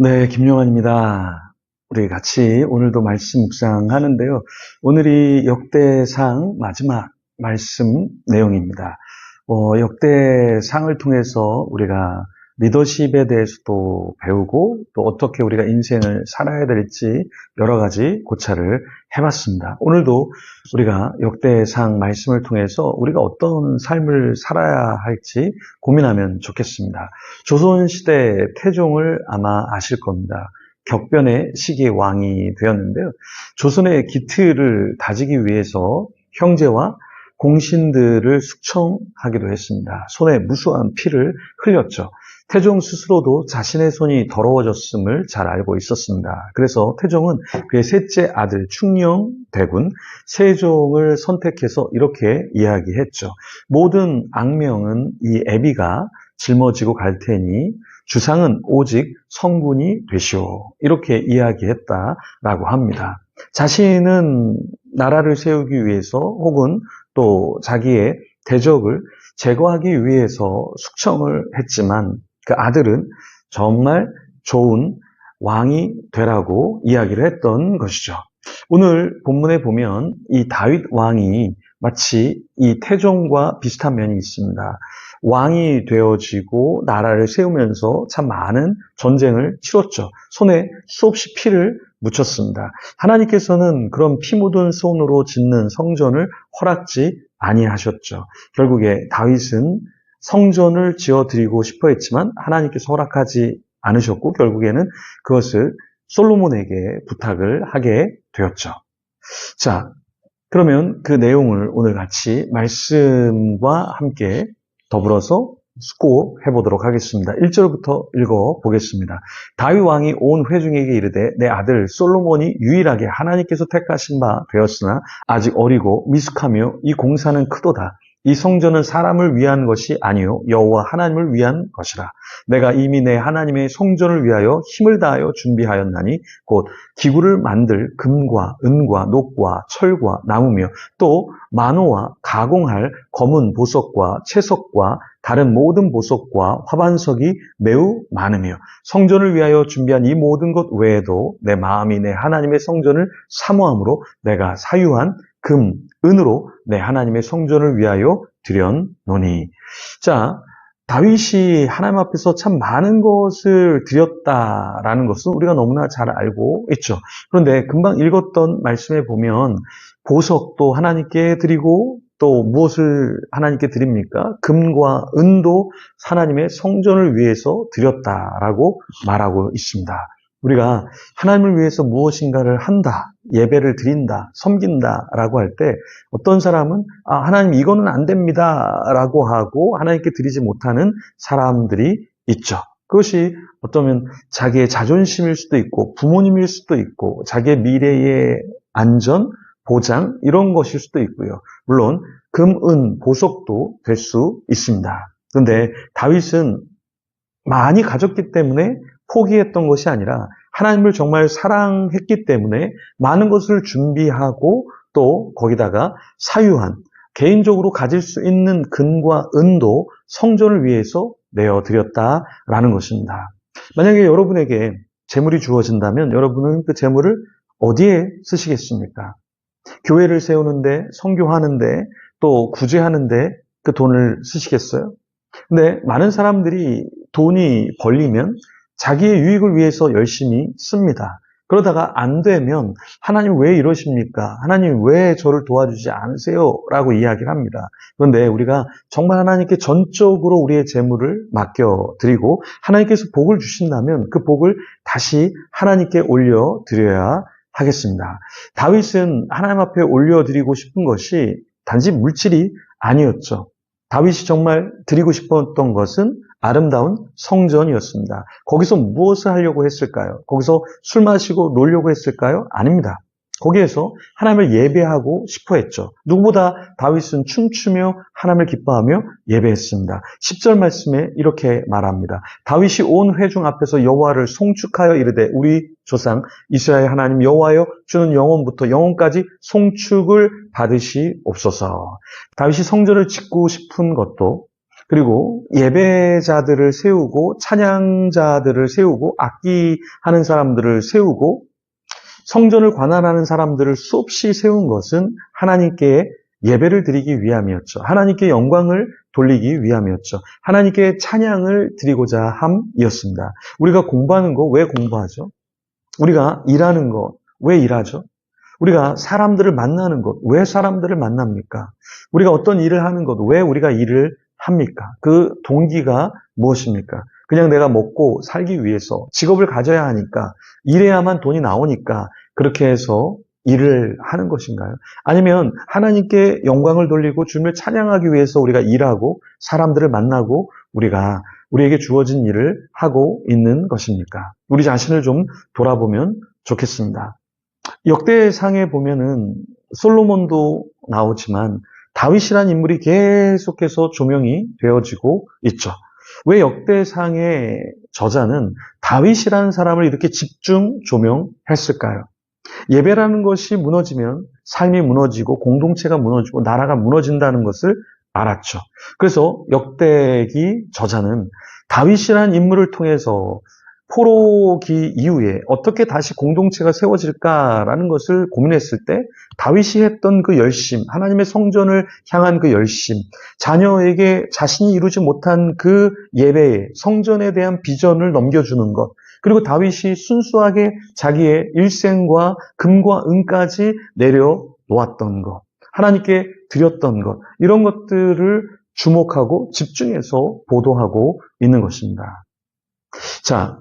네, 김용환입니다. 우리 같이 오늘도 말씀 묵상하는데요. 오늘이 역대상 마지막 말씀 내용입니다. 역대상을 통해서 우리가 리더십에 대해서도 배우고 또 어떻게 우리가 인생을 살아야 될지 여러 가지 고찰을 해봤습니다. 오늘도 우리가 역대상 말씀을 통해서 우리가 어떤 삶을 살아야 할지 고민하면 좋겠습니다. 조선시대 태종을 아마 아실 겁니다. 격변의 시기의 왕이 되었는데요. 조선의 기틀을 다지기 위해서 형제와 공신들을 숙청하기도 했습니다. 손에 무수한 피를 흘렸죠. 태종 스스로도 자신의 손이 더러워졌음을 잘 알고 있었습니다. 그래서 태종은 그의 셋째 아들 충녕대군 세종을 선택해서 이렇게 이야기했죠. 모든 악명은 이 애비가 짊어지고 갈 테니 주상은 오직 성군이 되시오. 이렇게 이야기했다라고 합니다. 자신은 나라를 세우기 위해서 혹은 또 자기의 대적을 제거하기 위해서 숙청을 했지만 그 아들은 정말 좋은 왕이 되라고 이야기를 했던 것이죠. 오늘 본문에 보면 이 다윗 왕이 마치 이 태종과 비슷한 면이 있습니다. 왕이 되어지고 나라를 세우면서 참 많은 전쟁을 치렀죠. 손에 수없이 피를 묻혔습니다. 하나님께서는 그런 피 묻은 손으로 짓는 성전을 허락지 아니하셨죠. 결국에 다윗은 성전을 지어드리고 싶어 했지만 하나님께서 허락하지 않으셨고 결국에는 그것을 솔로몬에게 부탁을 하게 되었죠. 자, 그러면 그 내용을 오늘 같이 말씀과 함께 더불어서 숙고해 보도록 하겠습니다. 1절부터 읽어보겠습니다. 다윗 왕이 온 회중에게 이르되 내 아들 솔로몬이 유일하게 하나님께서 택하신 바 되었으나 아직 어리고 미숙하며 이 공사는 크도다. 이 성전은 사람을 위한 것이 아니요 여호와 하나님을 위한 것이라. 내가 이미 내 하나님의 성전을 위하여 힘을 다하여 준비하였나니 곧 기구를 만들 금과 은과 녹과 철과 나무며 또 만호와 가공할 검은 보석과 채석과 다른 모든 보석과 화반석이 매우 많으며 성전을 위하여 준비한 이 모든 것 외에도 내 마음이 내 하나님의 성전을 사모함으로 내가 사유한 금, 은으로 내 하나님의 성전을 위하여 드렸노니. 자, 다윗이 하나님 앞에서 참 많은 것을 드렸다라는 것은 우리가 너무나 잘 알고 있죠. 그런데 금방 읽었던 말씀에 보면 보석도 하나님께 드리고 또 무엇을 하나님께 드립니까? 금과 은도 하나님의 성전을 위해서 드렸다라고 말하고 있습니다. 우리가 하나님을 위해서 무엇인가를 한다, 예배를 드린다, 섬긴다라고 할 때 어떤 사람은 하나님 이거는 안 됩니다라고 하고 하나님께 드리지 못하는 사람들이 있죠. 그것이 어쩌면 자기의 자존심일 수도 있고 부모님일 수도 있고 자기의 미래의 안전, 보장 이런 것일 수도 있고요. 물론 금, 은, 보석도 될 수 있습니다. 그런데 다윗은 많이 가졌기 때문에 포기했던 것이 아니라 하나님을 정말 사랑했기 때문에 많은 것을 준비하고 또 거기다가 사유한 개인적으로 가질 수 있는 금과 은도 성전을 위해서 내어드렸다라는 것입니다. 만약에 여러분에게 재물이 주어진다면 여러분은 그 재물을 어디에 쓰시겠습니까? 교회를 세우는데, 선교하는데, 또 구제하는데 그 돈을 쓰시겠어요? 근데 많은 사람들이 돈이 벌리면 자기의 유익을 위해서 열심히 씁니다. 그러다가 안 되면 하나님 왜 이러십니까? 하나님 왜 저를 도와주지 않으세요? 라고 이야기를 합니다. 그런데 우리가 정말 하나님께 전적으로 우리의 재물을 맡겨드리고 하나님께서 복을 주신다면 그 복을 다시 하나님께 올려드려야 하겠습니다. 다윗은 하나님 앞에 올려드리고 싶은 것이 단지 물질이 아니었죠. 다윗이 정말 드리고 싶었던 것은 아름다운 성전이었습니다. 거기서 무엇을 하려고 했을까요? 거기서 술 마시고 놀려고 했을까요? 아닙니다. 거기에서 하나님을 예배하고 싶어 했죠. 누구보다 다윗은 춤추며 하나님을 기뻐하며 예배했습니다. 10절 말씀에 이렇게 말합니다. 다윗이 온 회중 앞에서 여호와를 송축하여 이르되 우리 조상 이스라엘 하나님 여호와여 주는 영원부터 영원까지 송축을 받으시옵소서. 다윗이 성전을 짓고 싶은 것도 그리고 예배자들을 세우고 찬양자들을 세우고 악기하는 사람들을 세우고 성전을 관할하는 사람들을 수없이 세운 것은 하나님께 예배를 드리기 위함이었죠. 하나님께 영광을 돌리기 위함이었죠. 하나님께 찬양을 드리고자 함이었습니다. 우리가 공부하는 거 왜 공부하죠? 우리가 일하는 거 왜 일하죠? 우리가 사람들을 만나는 것 왜 사람들을 만납니까? 우리가 어떤 일을 하는 것 왜 우리가 일을 합니까? 그 동기가 무엇입니까? 그냥 내가 먹고 살기 위해서 직업을 가져야 하니까 일해야만 돈이 나오니까 그렇게 해서 일을 하는 것인가요? 아니면 하나님께 영광을 돌리고 주님을 찬양하기 위해서 우리가 일하고 사람들을 만나고 우리에게 주어진 일을 하고 있는 것입니까? 우리 자신을 좀 돌아보면 좋겠습니다. 역대상에 보면은 솔로몬도 나오지만 다윗이라는 인물이 계속해서 조명이 되어지고 있죠. 왜 역대상의 저자는 다윗이라는 사람을 이렇게 집중 조명했을까요? 예배라는 것이 무너지면 삶이 무너지고 공동체가 무너지고 나라가 무너진다는 것을 알았죠. 그래서 역대기 저자는 다윗이라는 인물을 통해서 포로기 이후에 어떻게 다시 공동체가 세워질까라는 것을 고민했을 때 다윗이 했던 그 열심, 하나님의 성전을 향한 그 열심, 자녀에게 자신이 이루지 못한 그 예배에 성전에 대한 비전을 넘겨주는 것, 그리고 다윗이 순수하게 자기의 일생과 금과 은까지 내려놓았던 것, 하나님께 드렸던 것, 이런 것들을 주목하고 집중해서 보도하고 있는 것입니다. 자,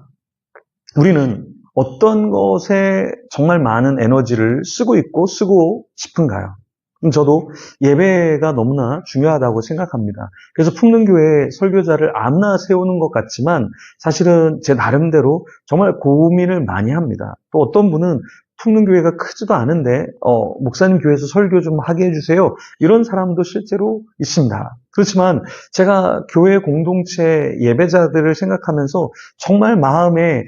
우리는 어떤 것에 정말 많은 에너지를 쓰고 있고 쓰고 싶은가요? 저도 예배가 너무나 중요하다고 생각합니다. 그래서 풍능교회 설교자를 아무나 세우는 것 같지만 사실은 제 나름대로 정말 고민을 많이 합니다. 또 어떤 분은 풍능교회가 크지도 않은데 목사님 교회에서 설교 좀 하게 해주세요. 이런 사람도 실제로 있습니다. 그렇지만 제가 교회 공동체 예배자들을 생각하면서 정말 마음에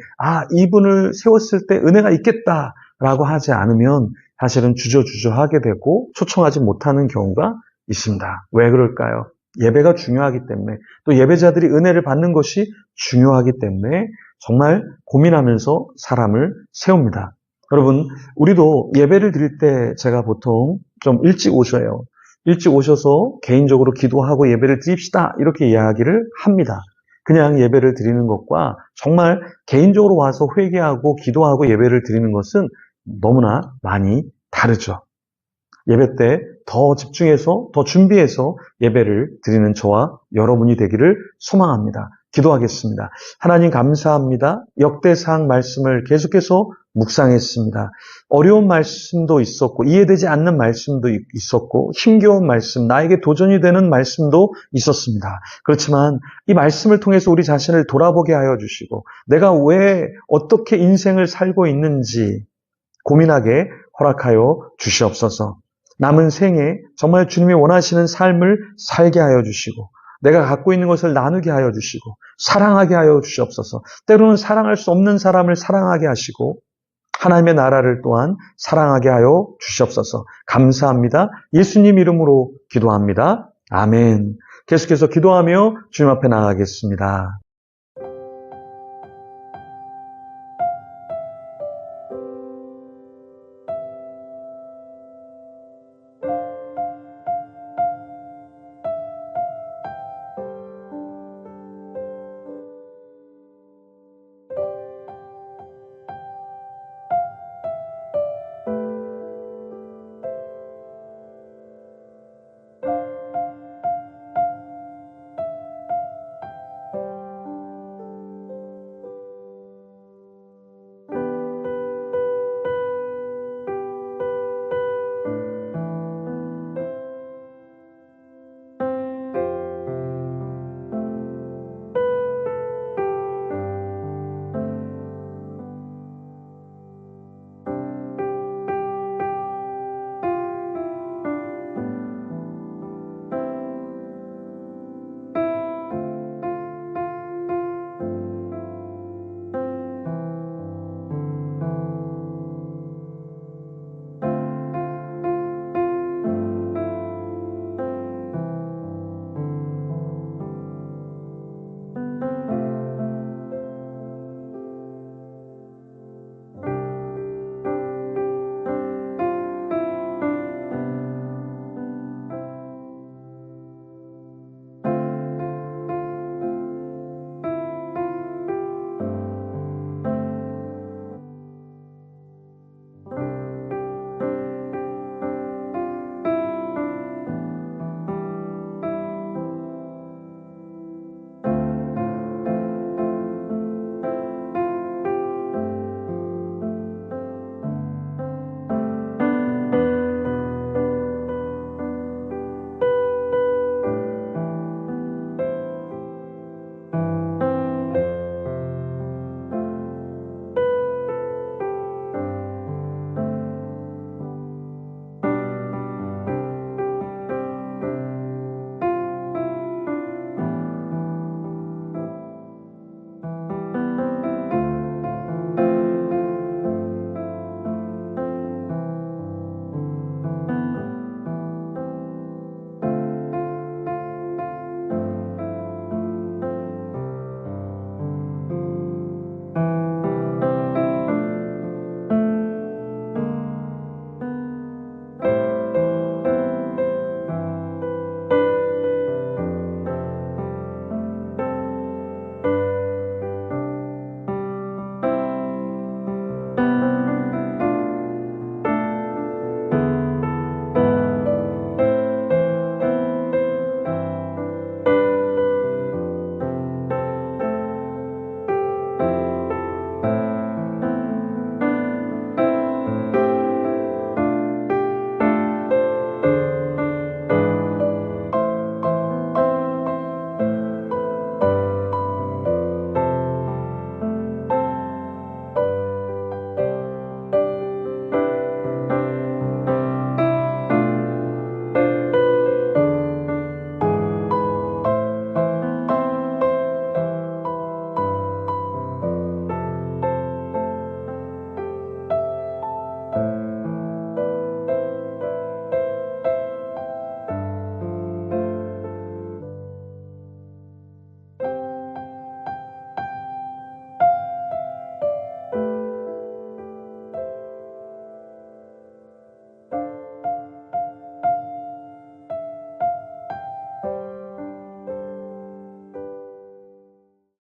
이분을 세웠을 때 은혜가 있겠다라고 하지 않으면 사실은 주저주저하게 되고 초청하지 못하는 경우가 있습니다. 왜 그럴까요? 예배가 중요하기 때문에 또 예배자들이 은혜를 받는 것이 중요하기 때문에 정말 고민하면서 사람을 세웁니다. 여러분, 우리도 예배를 드릴 때 제가 보통 좀 일찍 오셔요. 일찍 오셔서 개인적으로 기도하고 예배를 드립시다. 이렇게 이야기를 합니다. 그냥 예배를 드리는 것과 정말 개인적으로 와서 회개하고 기도하고 예배를 드리는 것은 너무나 많이 다르죠. 예배 때 더 집중해서 더 준비해서 예배를 드리는 저와 여러분이 되기를 소망합니다. 기도하겠습니다. 하나님 감사합니다. 역대상 말씀을 계속해서 묵상했습니다. 어려운 말씀도 있었고 이해되지 않는 말씀도 있었고 힘겨운 말씀, 나에게 도전이 되는 말씀도 있었습니다. 그렇지만 이 말씀을 통해서 우리 자신을 돌아보게 하여 주시고 내가 왜 어떻게 인생을 살고 있는지 고민하게 허락하여 주시옵소서. 남은 생에 정말 주님이 원하시는 삶을 살게 하여 주시고 내가 갖고 있는 것을 나누게 하여 주시고 사랑하게 하여 주시옵소서. 때로는 사랑할 수 없는 사람을 사랑하게 하시고 하나님의 나라를 또한 사랑하게 하여 주시옵소서. 감사합니다. 예수님 이름으로 기도합니다. 아멘. 계속해서 기도하며 주님 앞에 나가겠습니다.